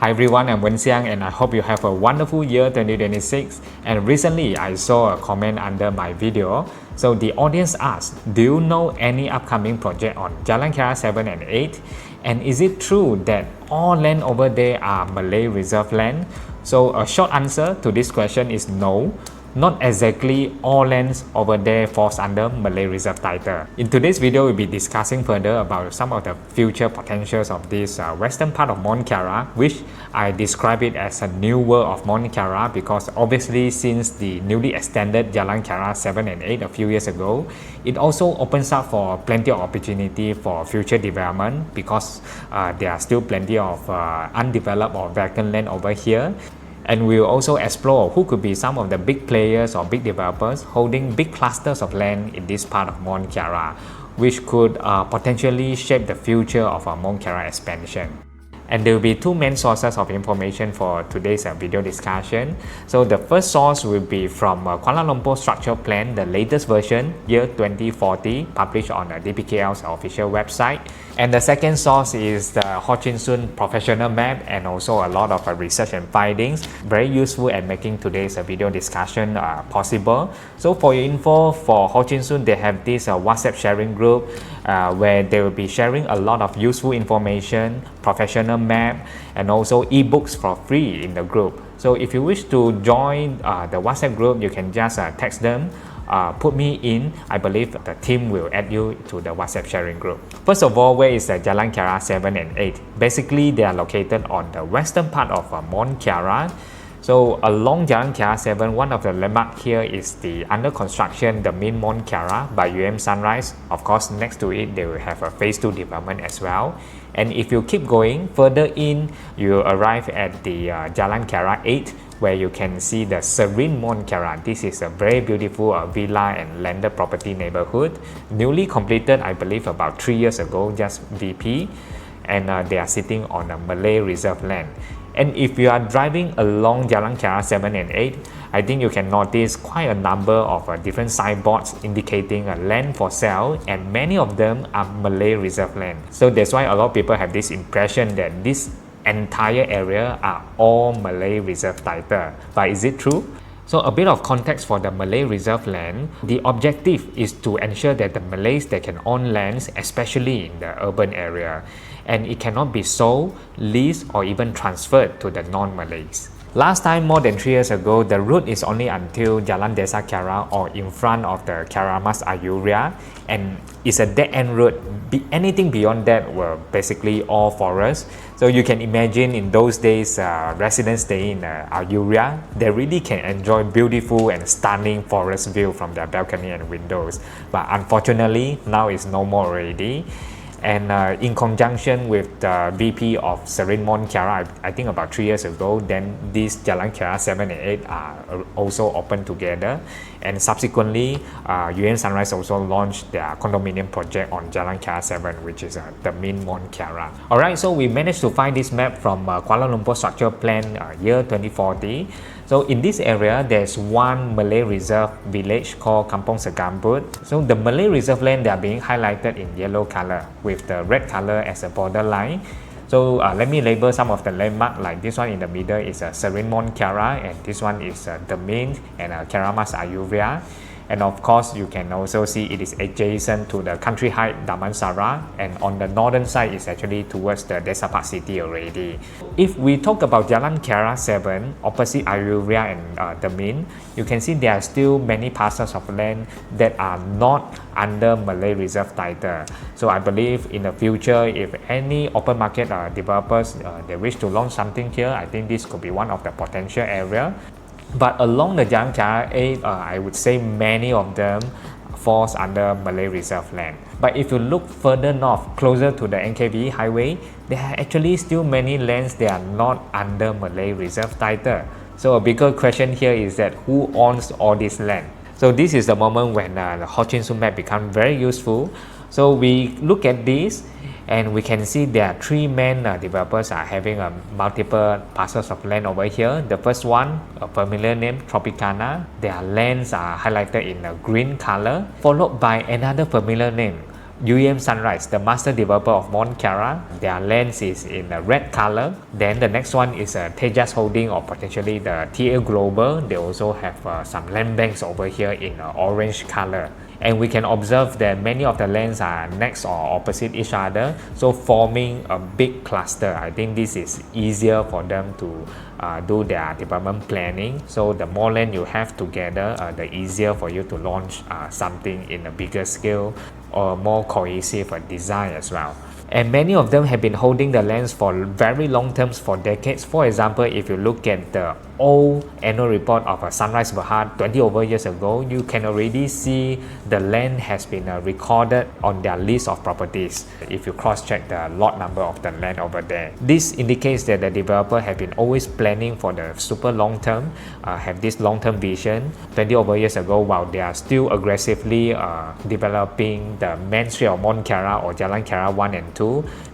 Hi everyone, I'm Wen Xiang and I hope you have a wonderful year 2026. And recently I saw a comment under my video. So the audience asked, do you know any upcoming project on Jalan Kiara 7 and 8? And is it true that all land over there are Malay Reserve Land? So a short answer to this question is no. Not exactly all lands over there falls under Malay Reserve title. In today's video, we'll be discussing further about some of the future potentials of this western part of Mont Kiara, which I describe it as a new world of Mont Kiara because obviously since the newly extended Jalan Kiara 7 and 8 a few years ago, it also opens up for plenty of opportunity for future development because there are still plenty of undeveloped or vacant land over here. And we'll also explore who could be some of the big players or big developers holding big clusters of land in this part of Mont Kiara, which could potentially shape the future of our Mont Kiara expansion. And there will be two main sources of information for today's video discussion. So the first source will be from Kuala Lumpur Structure Plan, the latest version, year 2040, published on DBKL's official website. And the second source is the Ho Chin Soon professional map and also a lot of research and findings, very useful at making today's video discussion possible. So for your info, for Ho Chin Soon, they have this WhatsApp sharing group where they will be sharing a lot of useful information, professional map, and also ebooks for free in the group. So if you wish to join the WhatsApp group, you can just text them. Put me in. I believe the team will add you to the WhatsApp sharing group. First of all, where is the Jalan Kiara 7 and 8? Basically, they are located on the western part of Mont Kiara. So along Jalan Kiara 7, one of the landmark here is the under construction, the main Mont Kiara by Sunrise. Of course, next to it, they will have a phase 2 development as well. And if you keep going further in, you arrive at the Jalan Kiara 8, where you can see the serene Mont Kiara. This is a very beautiful villa and landed property neighborhood, newly completed, I believe, about 3 years ago, just VP, and they are sitting on a Malay Reserve Land. And if you are driving along Jalan Kiara 7 and 8, I think you can notice quite a number of different signboards indicating a land for sale, and many of them are Malay Reserve Land. So that's why a lot of people have this impression that this entire area are all Malay Reserve title. But is it true? So a bit of context for the Malay Reserve Land. The objective is to ensure that the Malays that can own lands, especially in the urban area, and it cannot be sold, leased, or even transferred to the non-Malays. Last time, more than 3 years ago, the route is only until Jalan Desa Kiara or in front of the Kiara Mas Ayuria, and it's a dead-end route. Anything beyond that were basically all forest. So you can imagine in those days, residents staying in Ayuria, they really can enjoy beautiful and stunning forest view from their balcony and windows. But unfortunately, now it's no more already. And in conjunction with the VP of Serene Mont Kiara, I think about 3 years ago, then this Jalan Kiara 7 and 8 are also opened together. And subsequently, Sunrise also launched their condominium project on Jalan Kiara 7, which is the main Mont Kiara. Alright, so we managed to find this map from Kuala Lumpur Structure Plan year 2040. So in this area, there's one Malay Reserve village called Kampong Segambut. So the Malay Reserve Land, they are being highlighted in yellow color with the red color as a borderline. So let me label some of the landmark. Like this one in the middle is Serene Mont Kiara, and this one is the main and Kiara Mas Ayuria. And of course, you can also see it is adjacent to the country height Damansara, and on the northern side is actually towards the Desa Park City already. If we talk about Jalan Kiara 7, opposite Ayuria and the main, you can see there are still many parcels of land that are not under Malay Reserve title. So I believe in the future, if any open market developers they wish to launch something here, I think this could be one of the potential area. But along the Jalan Kiara 8, I would say many of them falls under Malay Reserve Land. But if you look further north, closer to the NKV highway, there are actually still many lands that are not under Malay Reserve title. So a bigger question here is that who owns all this land? So this is the moment when the Ho Chin Soon map becomes very useful. So we look at this, and we can see there are 3 main developers are having multiple parcels of land over here. The first one, a familiar name, Tropicana. Their lands are highlighted in a green color, followed by another familiar name, Sunrise, the master developer of Mont Kiara. Their lands is in a red color. Then the next one is Tejas Holding or potentially the TA Global. They also have some land banks over here in orange color. And we can observe that many of the lands are next or opposite each other, so forming a big cluster. I think this is easier for them to do their development planning. So the more land you have together, the easier for you to launch something in a bigger scale or more cohesive design as well. And many of them have been holding the lands for very long terms, for decades. For example, if you look at the old annual report of Sunrise Berhad 20 over years ago, you can already see the land has been recorded on their list of properties if you cross-check the lot number of the land over there. This indicates that the developer have been always planning for the super long term, have this long-term vision. 20 over years ago, while they are still aggressively developing the main street of Mont Kiara or Jalan Kiara 1 and 2,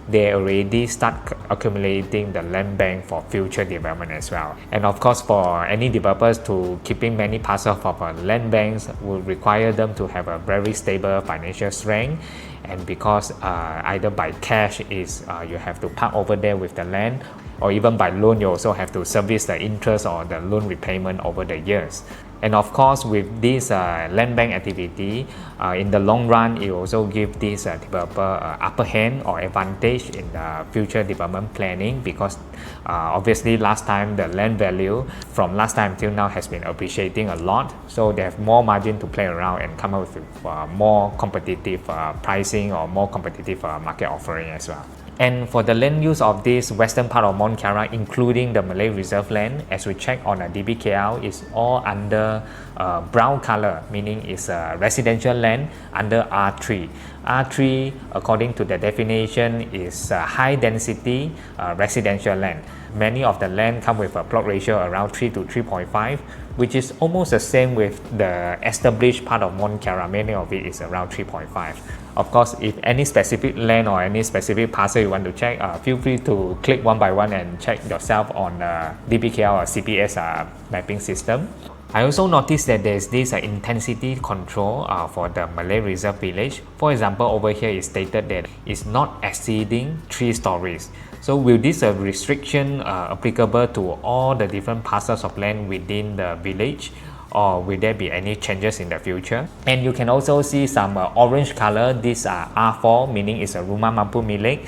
they already start accumulating the land bank for future development as well. And of course, for any developers to keeping many parcels of land banks will require them to have a very stable financial strength. And because either by cash is you have to park over there with the land, or even by loan you also have to service the interest or the loan repayment over the years. And of course, with this land bank activity, in the long run, it also gives this developer upper hand or advantage in the future development planning, because obviously last time the land value from last time till now has been appreciating a lot. So they have more margin to play around and come up with more competitive pricing or more competitive market offering as well. And for the land use of this western part of Mont Kiara, including the Malay Reserve Land, as we check on a DBKL, is all under brown color, meaning it's a residential land under R3. R3, according to the definition, is high density residential land. Many of the land come with a plot ratio around 3 to 3.5, which is almost the same with the established part of Mont Kiara. Many of it is around 3.5. Of course, if any specific land or any specific parcel you want to check, feel free to click one by one and check yourself on DBKL or CPS mapping system. I also noticed that there's this intensity control for the Malay Reserve Village. For example, over here is stated that it's not exceeding 3 stories. So will this restriction applicable to all the different parcels of land within the village, or will there be any changes in the future? And you can also see some orange color. These are R4, meaning it's a Rumah Mampu Milik,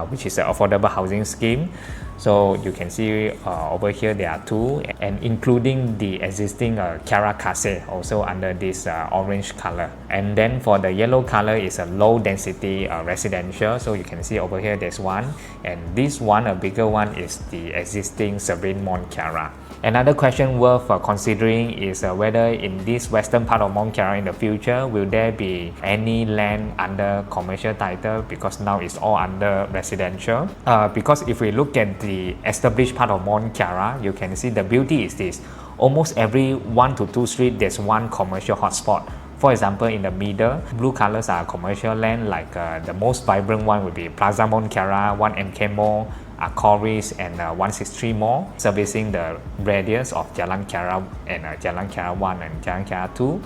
which is an affordable housing scheme. So you can see over here there are 2, and including the existing Kiara Kase also under this orange color. And then for the yellow color is a low density residential. So you can see over here there's one, and this one, a bigger one, is the existing Serene Mont Kiara. Another question worth considering is whether in this western part of Mont Kiara in the future, will there be any land under commercial title, because now it's all under residential. Because if we look at the established part of Mont Kiara, you can see the beauty is this. Almost every 1 to 2 streets, there's one commercial hotspot. For example, in the middle, blue colors are commercial land, like the most vibrant one would be Plaza Mont Kiara, 1MK Mall, Coris, and 163 Mall, servicing the radius of Jalan Kiara and Jalan Kiara 1 and Jalan Kiara 2.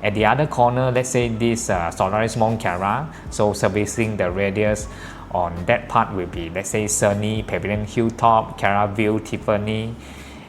At the other corner, let's say this Solaris Mont Kiara, so servicing the radius on that part will be, let's say, Sunny, Pavilion Hilltop, Kiara View, Tiffany.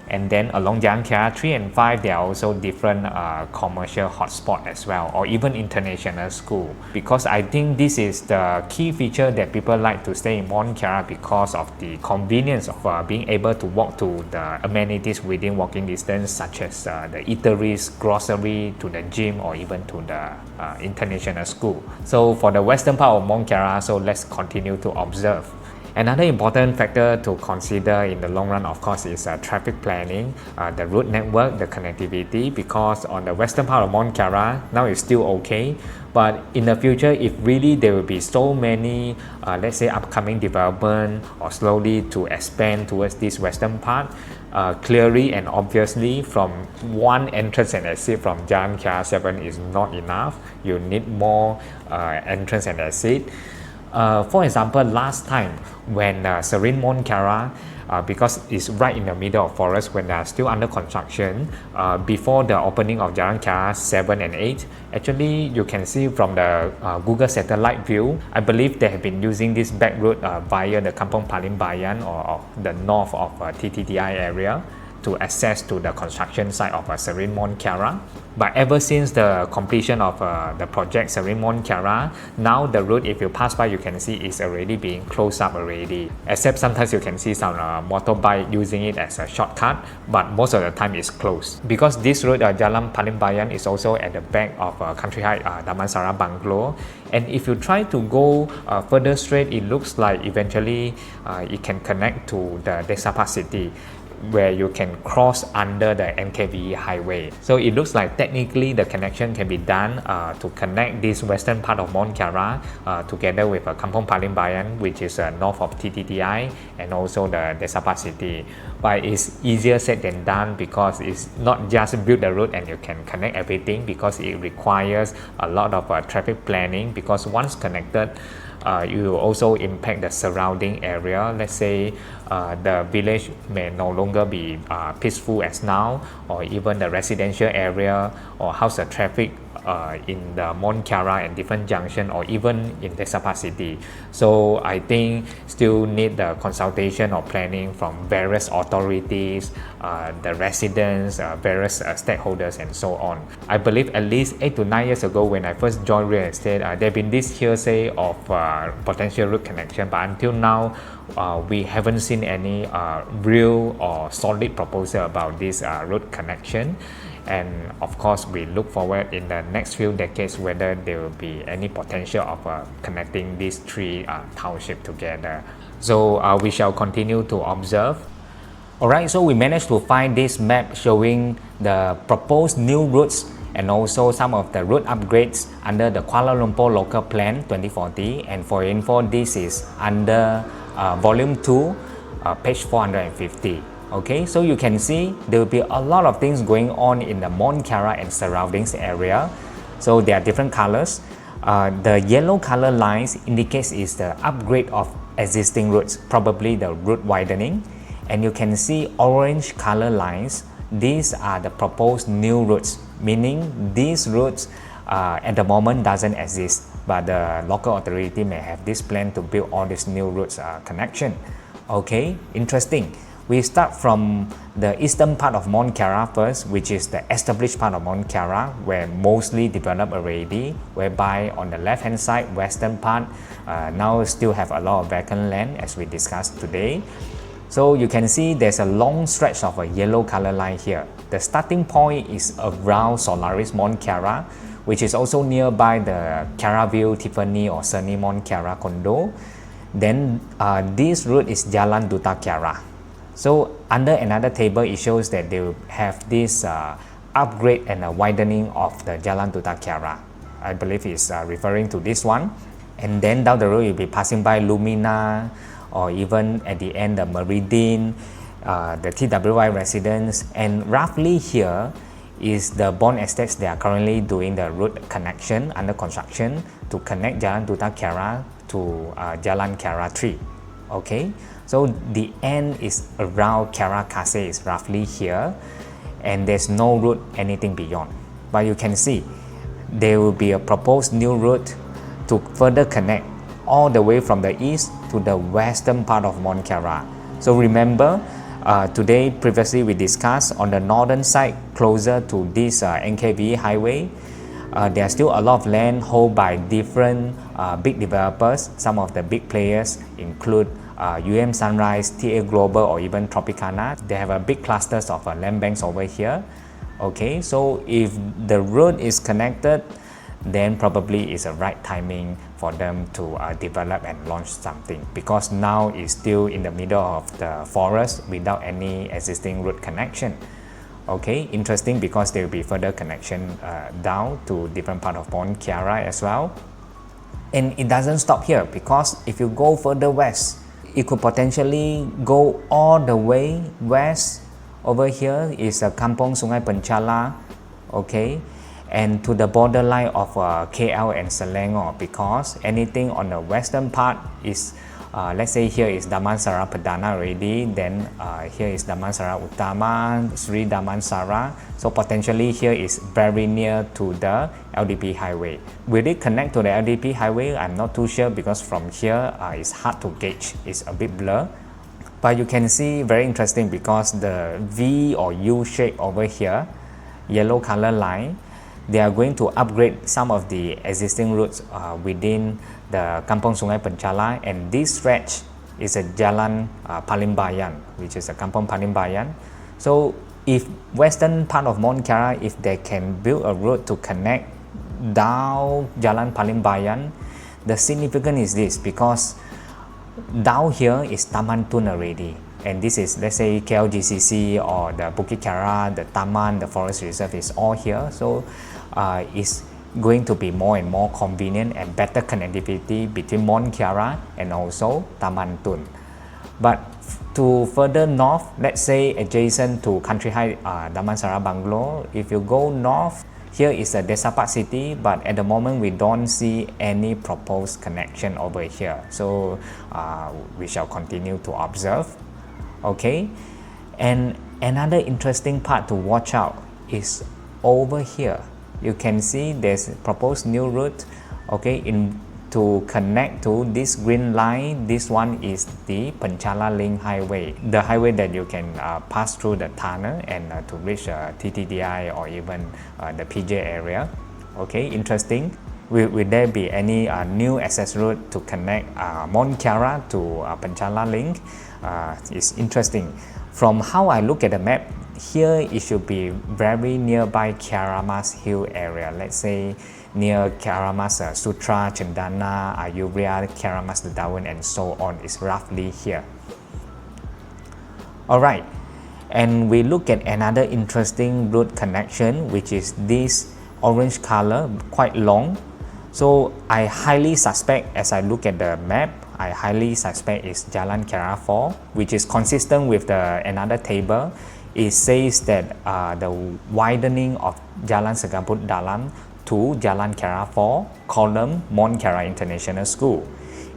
And then along Jalan Kiara 3 and 5, there are also different commercial hotspot as well, or even international school. Because I think this is the key feature that people like to stay in Mont Kiara, because of the convenience of being able to walk to the amenities within walking distance, such as the eateries, grocery, to the gym, or even to the international school. So for the western part of Mont Kiara, so let's continue to observe. Another important factor to consider in the long run, of course, is traffic planning, the route network, the connectivity, because on the western part of Mont Kiara, now it's still okay. But in the future, if really there will be so many, let's say, upcoming development or slowly to expand towards this western part, clearly and obviously from one entrance and exit from Jalan Kiara 7 is not enough. You need more entrance and exit. For example, last time when Serene Mont Kiara because it's right in the middle of forest when they are still under construction. Before the opening of Jalan Kiara 7 and 8, actually you can see from the Google satellite view, I believe they have been using this back road via the Kampong Paling Bayan or the north of ttdi area to access to the construction site of Serene Mont Kiara. But ever since the completion of the project Serene Mont Kiara, now the road, if you pass by, you can see is already being closed up already. Except sometimes you can see some motorbike using it as a shortcut, but most of the time it's closed. Because this road, Jalan Paling Bayan, is also at the back of Country Heights Damansara Bungalow. And if you try to go further straight, it looks like eventually it can connect to the Desa Park City, where you can cross under the NKVE highway. So it looks like technically the connection can be done to connect this western part of Mont Kiara together with Kampong Paling Bayan, which is north of ttdi, and also the Desa Park City. But it's easier said than done, because it's not just build the road and you can connect everything, because it requires a lot of traffic planning, because once connected, you also impact the surrounding area. Let's say the village may no longer be peaceful as now, or even the residential area, or how's the traffic in the Mont Kiara and different junction, or even in Desa Park City. So I think still need the consultation or planning from various authorities, the residents, various stakeholders, and so on. I believe at least 8 to 9 years ago, when I first joined real estate, there have been this hearsay of potential road connection, but until now we haven't seen any real or solid proposal about this road connection. And of course, we look forward in the next few decades whether there will be any potential of connecting these three townships together. So we shall continue to observe. Alright, so we managed to find this map showing the proposed new routes and also some of the road upgrades under the Kuala Lumpur Local Plan 2040. And for info, this is under volume 2, page 450. Okay, so you can see there will be a lot of things going on in the Mont Kiara and surroundings area. So there are different colors. The yellow color lines indicates is the upgrade of existing routes, probably the route widening. And you can see orange color lines. These are the proposed new routes, meaning these routes at the moment doesn't exist, but the local authority may have this plan to build all these new routes connection. Okay, interesting. We start from the eastern part of Mont Kiara first, which is the established part of Mont Kiara, where mostly developed already, whereby on the left hand side, western part, now still have a lot of vacant land as we discussed today. So you can see there's a long stretch of a yellow color line here. The starting point is around Solaris Mont Kiara, which is also nearby the Kiaraville Tiffany or Sunny Mont Kiara condo. Then this route is Jalan Duta Kiara. So under another table, it shows that they will have this upgrade and a widening of the Jalan Duta Kiara. I believe it's referring to this one. And then down the road, you'll be passing by Lumina, or even at the end the Meridian, the TWI residence. And roughly here is the Bond Estates. They are currently doing the road connection under construction to connect Jalan Duta Kiara to Jalan Kiara 3. Okay, so the end is around Kiara Kase, is roughly here, and there's no route anything beyond. But you can see there will be a proposed new route to further connect all the way from the east to the western part of Mont Kiara. So remember, today previously we discussed on the northern side closer to this NKVE highway, there are still a lot of land held by different big developers. Some of the big players include Sunrise, TA Global, or even Tropicana. They have a big clusters of land banks over here. Okay, so if the road is connected, then probably it's a right timing for them to develop and launch something, because now it's still in the middle of the forest without any existing road connection. Okay, interesting, because there will be further connection down to different part of Mont Kiara as well. And it doesn't stop here, because if you go further west, it could potentially go all the way west. Over here is Kampong Sungai Penchala, okay, and to the borderline of KL and Selangor, because anything on the western part is let's say here is Damansara Perdana already, then here is Damansara Utama, Sri Damansara. So potentially here is very near to the LDP highway. Will it connect to the LDP highway? I'm not too sure because from here it's hard to gauge, it's a bit blur. But you can see very interesting because the V or U shape over here, yellow color line, they are going to upgrade some of the existing routes within the Kampung Sungai Penchala, and this stretch is a Jalan Palimbayan, which is a Kampung Palimbayan. So if western part of Mont Kiara, if they can build a road to connect down Jalan Palimbayan, the significance is this, because down here is Taman Tun already, and this is, let's say, KLGCC or the Bukit Kiara, the Taman, the forest reserve is all here. So it's going to be more and more convenient and better connectivity between Mont Kiara and also Taman Tun. But to further north, let's say adjacent to Country High Damansara Bungalow, if you go north, here is a Desa Park City, but at the moment we don't see any proposed connection over here. So we shall continue to observe. Okay, and another interesting part to watch out is over here. You can see there's proposed new route, okay, to connect to this green line. This one is the Penchala Link Highway, the highway that you can pass through the tunnel and to reach ttdi or even the PJ area. Okay, interesting. Will there be any new access route to connect Mont Kiara to Penchala Link? It's interesting. From how I look at the map, here it should be very nearby Kiaramas Hill area. Let's say near Kiaramas Sutra, Cendana, Ayubria, Kiaramas Daun, and so on is roughly here. Alright, and we look at another interesting route connection, which is this orange color, quite long. So I highly suspect, as I look at the map, I highly suspect it's Jalan Kiara 4, which is consistent with another table. It says that the widening of Jalan Segambut Dalam to Jalan Kiara 4, column Mont Kiara International School.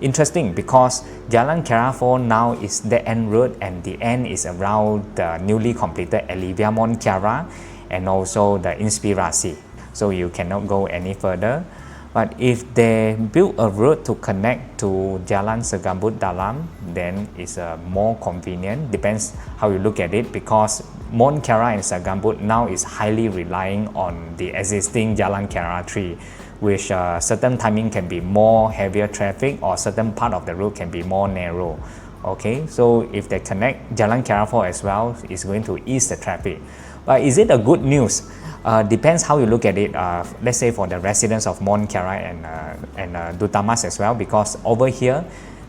Interesting, because Jalan Kiara 4 now is the end route, and the end is around the newly completed Elivia Mont Kiara and also the Inspirasi. So you cannot go any further. But if they build a route to connect to Jalan Segambut Dalam, then it's more convenient. Depends how you look at it, because Mont Kiara and Segambut now is highly relying on the existing Jalan Kiara 3, which certain timing can be more heavier traffic, or certain part of the route can be more narrow. Okay, so if they connect Jalan Kiara 4 as well, it's going to ease the traffic. But is it a good news? Depends how you look at it. Let's say for the residents of Mont Kiara and Dutamas as well, because over here,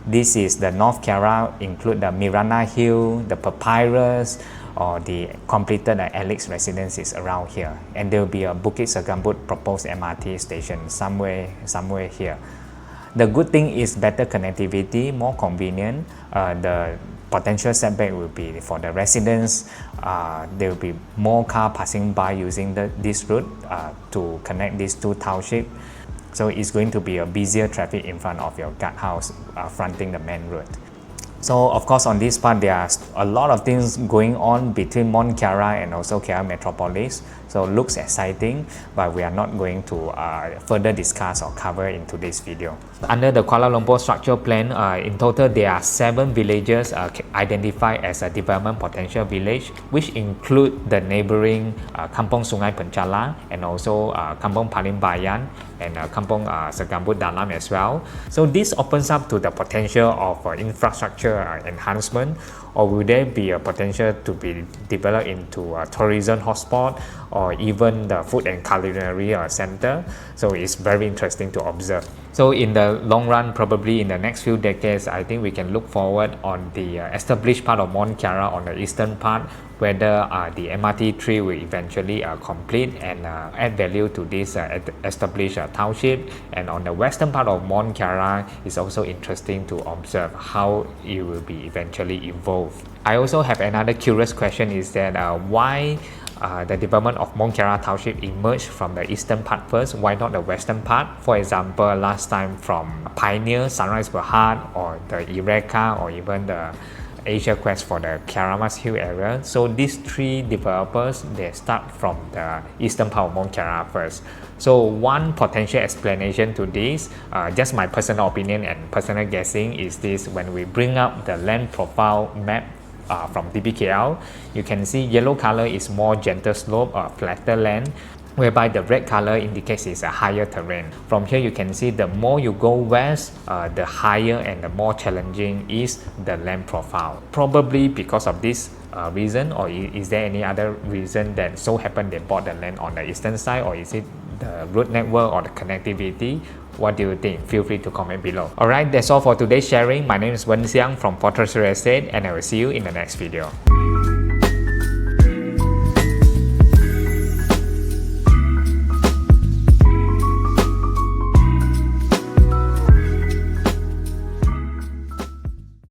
this is the North Kiara, include the Mirana Hill, the Papyrus, or the completed Alex residences around here, and there will be a Bukit Segambut proposed MRT station somewhere here. The good thing is better connectivity, more convenient. The potential setback will be for the residents. There will be more car passing by using this route to connect these two townships. So it's going to be a busier traffic in front of your guardhouse fronting the main road. So of course on this part there are a lot of things going on between Mont Kiara and also Kiara Metropolis. So looks exciting, but we are not going to further discuss or cover into this video. Under the Kuala Lumpur structure plan, in total there are 7 villages identified as a development potential village, which include the neighboring Kampung Sungai Penchala and also Kampung Palimbayan and Kampung Segambut Dalam as well. So this opens up to the potential of infrastructure enhancement, or will there be a potential to be developed into a tourism hotspot or even the food and culinary center. So it's very interesting to observe. So in the long run, probably in the next few decades, I think we can look forward on the established part of Mont Kiara on the eastern part, whether the MRT tree will eventually complete and add value to this established township. And on the western part of Mont Kiara, it's also interesting to observe how it will be eventually evolved. I also have another curious question, is that why the development of Mont Kiara Township emerged from the eastern part first. Why not the western part? For example, last time from Pioneer, Sunrise Berhad, or the Eureka, or even the Asia Quest for the Kiaramas Hill area. So these three developers, they start from the eastern part of Mont Kiara first. So one potential explanation to this, just my personal opinion and personal guessing, is this: when we bring up the land profile map from DBKL, you can see yellow color is more gentle slope or flatter land, whereby the red color indicates it's a higher terrain. From here you can see the more you go west, the higher and the more challenging is the land profile. Probably because of this reason, or is there any other reason that so happened they bought the land on the eastern side, or is it the road network or the connectivity? What do you think? Feel free to comment below. Alright, that's all for today's sharing. My name is Wen Xiang from Fortress Real Estate, and I will see you in the next video.